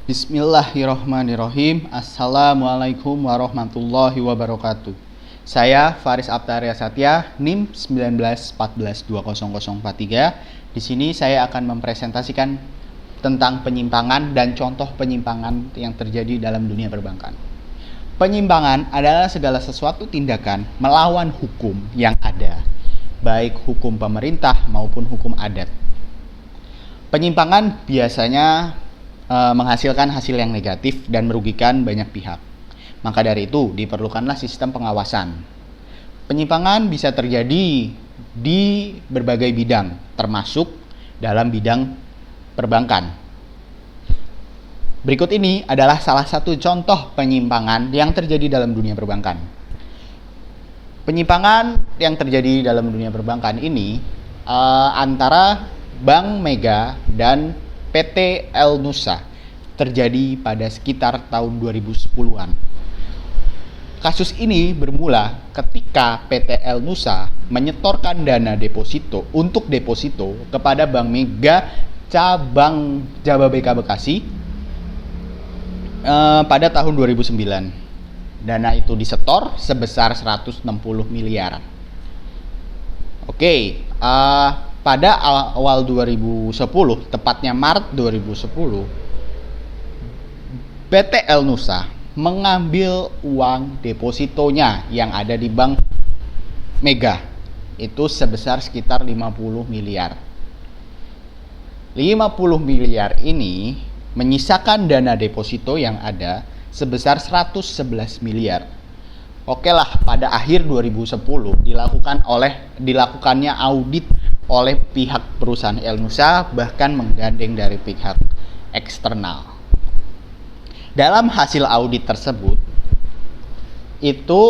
Bismillahirrahmanirrahim. Assalamualaikum warahmatullahi wabarakatuh. Saya Faris Aptaria Satya, NIM 1914200043. Di sini saya akan mempresentasikan tentang penyimpangan dan contoh penyimpangan yang terjadi dalam dunia perbankan. Penyimpangan adalah segala sesuatu tindakan melawan hukum yang ada, baik hukum pemerintah maupun hukum adat. Penyimpangan biasanya menghasilkan hasil yang negatif dan merugikan banyak pihak. Maka dari itu diperlukanlah sistem pengawasan. Penyimpangan bisa terjadi di berbagai bidang, termasuk dalam bidang perbankan. Berikut ini adalah salah satu contoh penyimpangan yang terjadi dalam dunia perbankan. Penyimpangan yang terjadi dalam dunia perbankan ini antara Bank Mega dan PT El Nusa terjadi pada sekitar tahun 2010-an. Kasus ini bermula ketika PT El Nusa menyetorkan dana deposito untuk deposito kepada Bank Mega cabang Jababeka Bekasi pada tahun 2009. Dana itu disetor sebesar 160 miliar. Pada awal 2010, tepatnya Maret 2010, PT El Nusa mengambil uang depositonya yang ada di Bank Mega. Itu sebesar sekitar 50 miliar. 50 miliar ini menyisakan dana deposito yang ada sebesar 111 miliar. Pada akhir 2010 dilakukannya audit oleh pihak perusahaan El Nusa, bahkan menggandeng dari pihak eksternal. Dalam hasil audit tersebut itu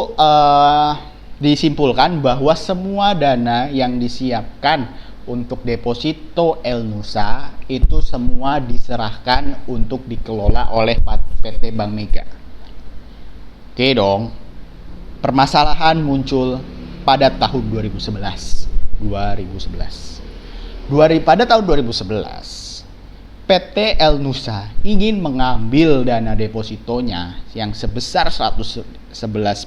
disimpulkan bahwa semua dana yang disiapkan untuk deposito El Nusa itu semua diserahkan untuk dikelola oleh PT Bank Mega. Permasalahan muncul pada tahun 2011. Pada tahun 2011, PT El Nusa ingin mengambil dana depositonya yang sebesar 111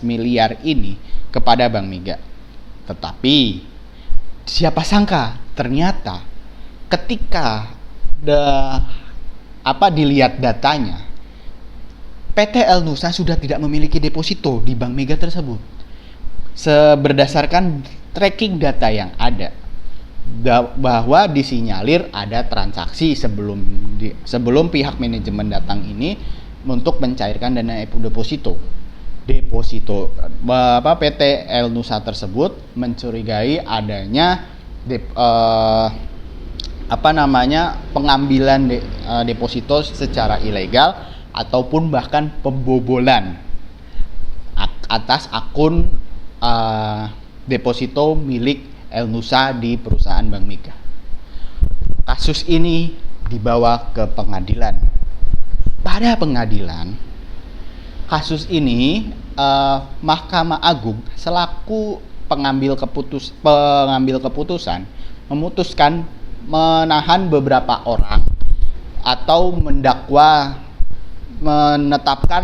miliar ini kepada Bank Mega. Tetapi siapa sangka ternyata ketika dilihat datanya, PT El Nusa sudah tidak memiliki deposito di Bank Mega tersebut. Berdasarkan tracking data yang ada, bahwa disinyalir ada transaksi sebelum pihak manajemen datang ini untuk mencairkan dana deposito. PT El Nusa tersebut mencurigai adanya pengambilan deposito secara ilegal ataupun bahkan pembobolan atas akun deposito milik El Nusa di perusahaan Bank Mega. Kasus ini dibawa ke pengadilan. Pada pengadilan, kasus ini Mahkamah Agung selaku pengambil keputusan memutuskan menahan beberapa orang atau menetapkan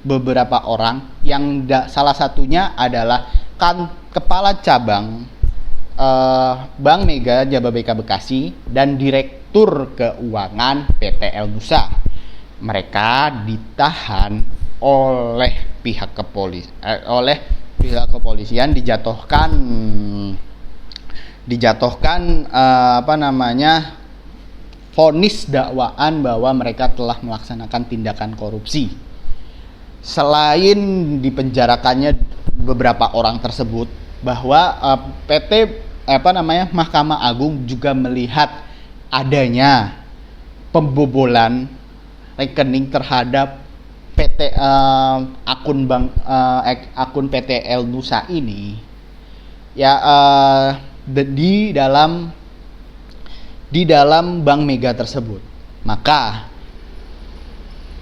beberapa orang yang salah satunya adalah Kepala Cabang Bank Mega Jababeka Bekasi dan Direktur Keuangan PT El Nusa. Mereka ditahan oleh pihak kepolisian, dijatuhkan vonis dakwaan bahwa mereka telah melaksanakan tindakan korupsi. Selain dipenjarakannya beberapa orang tersebut, bahwa Mahkamah Agung juga melihat adanya pembobolan rekening terhadap akun PT El Nusa ini di dalam Bank Mega tersebut. Maka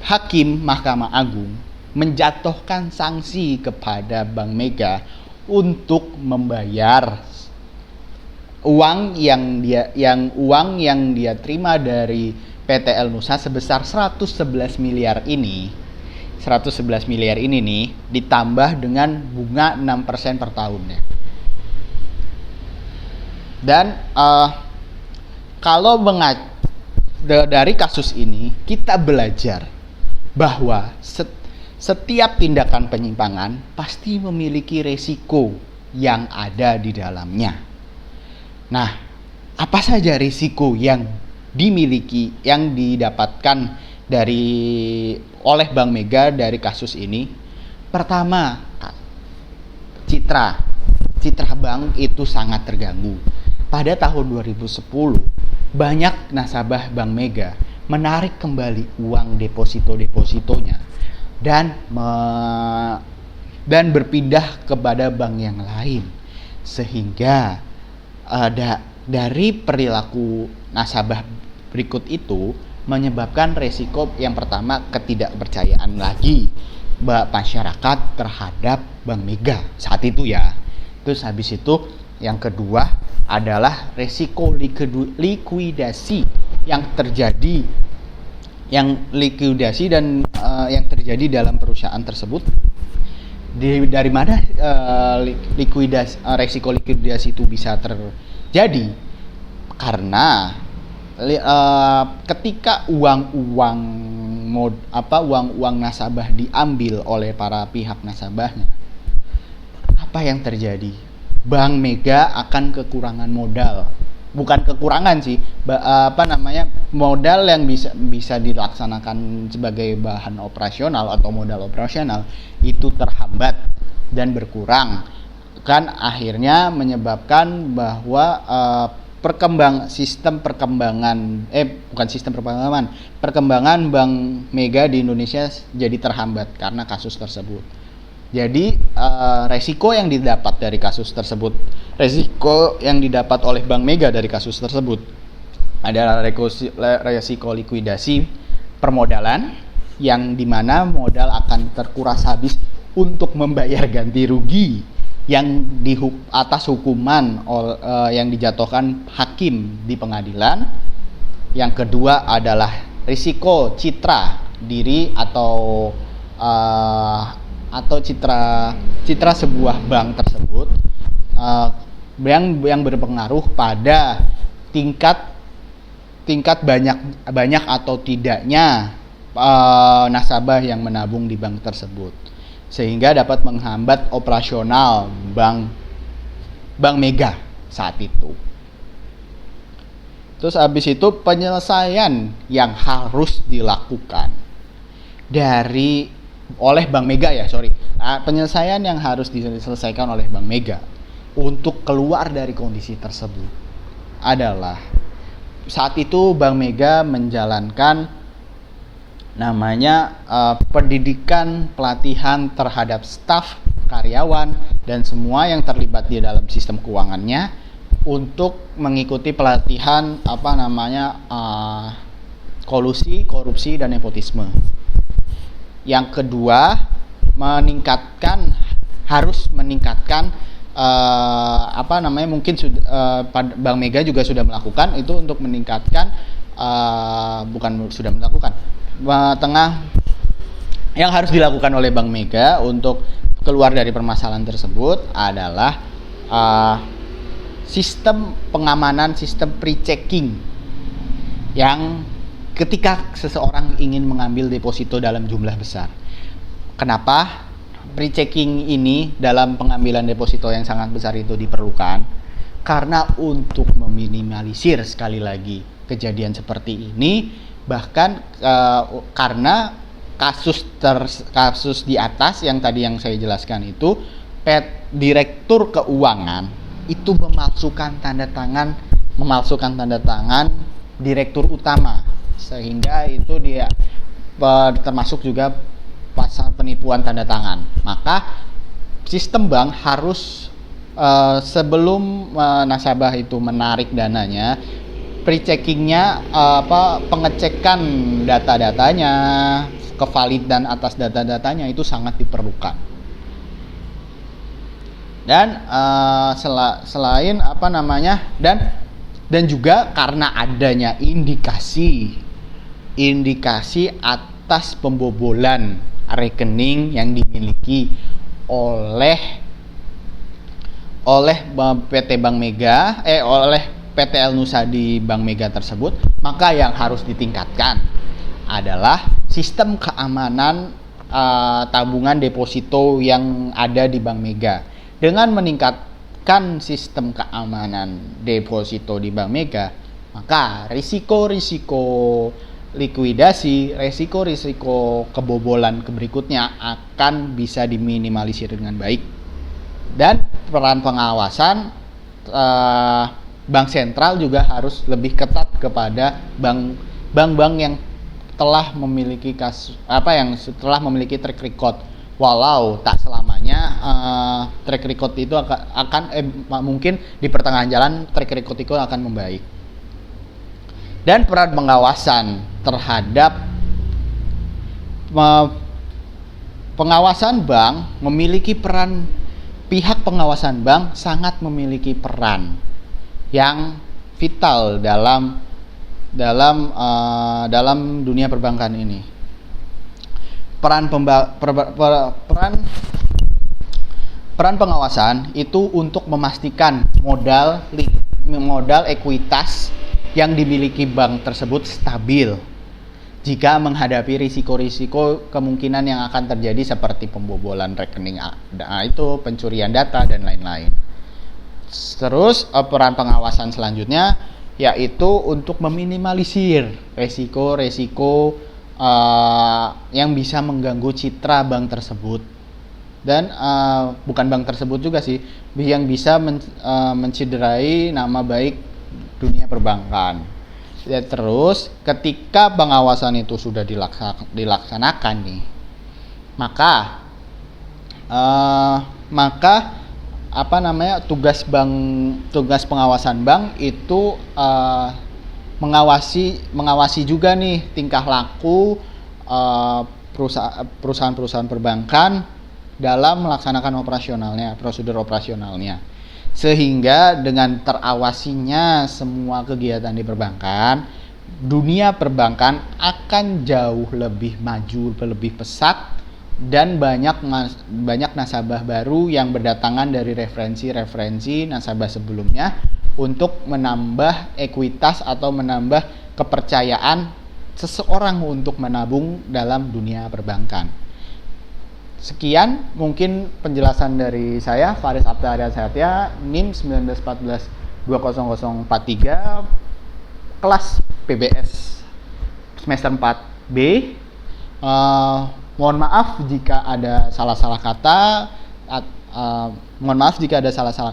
Hakim Mahkamah Agung menjatuhkan sanksi kepada Bank Mega untuk membayar uang yang dia terima dari PTL Nusa sebesar 111 miliar ini. 111 miliar ini nih ditambah dengan bunga 6% per tahunnya. Dan kalau dari kasus ini kita belajar bahwa setiap tindakan penyimpangan pasti memiliki resiko yang ada di dalamnya. Nah, apa saja risiko yang dimiliki, yang didapatkan oleh Bank Mega dari kasus ini? Pertama, citra bank itu sangat terganggu. Pada tahun 2010, banyak nasabah Bank Mega menarik kembali uang depositonya dan berpindah kepada bank yang lain, sehingga dari perilaku nasabah berikut itu menyebabkan resiko yang pertama, ketidakpercayaan lagi masyarakat terhadap Bank Mega saat itu ya. Terus habis itu yang kedua adalah resiko likuidasi yang terjadi yang terjadi dalam perusahaan tersebut. Dari mana resiko likuidasi itu bisa terjadi? Karena ketika uang nasabah diambil oleh para pihak nasabahnya, apa yang terjadi? Bank Mega akan kekurangan modal. Bukan kekurangan sih, modal yang bisa dilaksanakan sebagai bahan operasional atau modal operasional itu terhambat dan berkurang, kan akhirnya menyebabkan bahwa perkembangan Bank Mega di Indonesia jadi terhambat karena kasus tersebut. Jadi resiko yang didapat oleh Bank Mega dari kasus tersebut adalah resiko likuidasi permodalan, yang dimana modal akan terkuras habis untuk membayar ganti rugi yang atas hukuman yang dijatuhkan hakim di pengadilan. Yang kedua adalah risiko citra diri atau citra sebuah bank tersebut yang berpengaruh pada tingkat banyak atau tidaknya nasabah yang menabung di bank tersebut, sehingga dapat menghambat operasional Bank Mega saat itu. Terus habis itu penyelesaian yang harus dilakukan oleh Bank Mega penyelesaian yang harus diselesaikan oleh Bank Mega untuk keluar dari kondisi tersebut adalah, saat itu Bank Mega menjalankan pendidikan pelatihan terhadap staf, karyawan, dan semua yang terlibat di dalam sistem keuangannya untuk mengikuti pelatihan kolusi, korupsi, dan nepotisme. Yang kedua, harus meningkatkan Bank Mega juga sudah melakukan itu untuk meningkatkan yang harus dilakukan oleh Bank Mega untuk keluar dari permasalahan tersebut adalah sistem pengamanan, sistem pre-checking, yang ketika seseorang ingin mengambil deposito dalam jumlah besar. Kenapa pre-checking ini dalam pengambilan deposito yang sangat besar itu diperlukan? Karena untuk meminimalisir sekali lagi kejadian seperti ini, bahkan karena kasus di atas yang tadi yang saya jelaskan itu, direktur keuangan itu memalsukan tanda tangan direktur utama, sehingga itu dia termasuk juga pasal penipuan tanda tangan. Maka sistem bank harus sebelum nasabah itu menarik dananya, pre-checkingnya pengecekan data-datanya, kevalidan atas data-datanya itu sangat diperlukan. Dan selain dan juga karena adanya indikasi indikasi atas pembobolan rekening yang dimiliki oleh PT Bank Mega oleh PT El Nusa di Bank Mega tersebut, maka yang harus ditingkatkan adalah sistem keamanan tabungan deposito yang ada di Bank Mega. Dengan meningkatkan sistem keamanan deposito di Bank Mega, maka risiko-risiko likuidasi, risiko-risiko kebobolan berikutnya akan bisa diminimalisir dengan baik. Dan peran pengawasan bank sentral juga harus lebih ketat kepada bank-bank yang telah memiliki setelah memiliki track record. Walau tak selamanya track record itu akan mungkin di pertengahan jalan track record itu akan membaik. Dan peran pengawasan terhadap pengawasan bank memiliki peran. Pihak pengawasan bank sangat memiliki peran yang vital dalam dunia perbankan ini. Peran pengawasan itu untuk memastikan modal ekuitas yang dimiliki bank tersebut stabil jika menghadapi risiko-risiko kemungkinan yang akan terjadi seperti pembobolan rekening, itu pencurian data dan lain-lain. Terus peran pengawasan selanjutnya yaitu untuk meminimalisir resiko-resiko yang bisa mengganggu citra bank tersebut, dan bukan bank tersebut juga sih, yang bisa menciderai nama baik dunia perbankan. Ya, terus ketika pengawasan itu sudah dilaksanakan nih, maka tugas pengawasan bank itu mengawasi juga nih tingkah laku perusahaan-perusahaan perbankan dalam melaksanakan prosedur operasionalnya. Sehingga dengan terawasinya semua kegiatan di perbankan, dunia perbankan akan jauh lebih maju, lebih pesat, dan banyak nasabah baru yang berdatangan dari referensi nasabah sebelumnya untuk menambah ekuitas atau menambah kepercayaan seseorang untuk menabung dalam dunia perbankan. Sekian mungkin penjelasan dari saya, Faris Abta Arya Sehatya, NIM 1914-20043, kelas PBS semester 4B. Mohon maaf jika ada salah-salah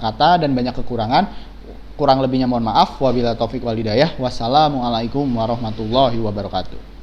kata dan banyak kekurangan. Kurang lebihnya mohon maaf. Wabillahi taufik wal hidayah. Wassalamualaikum warahmatullahi wabarakatuh.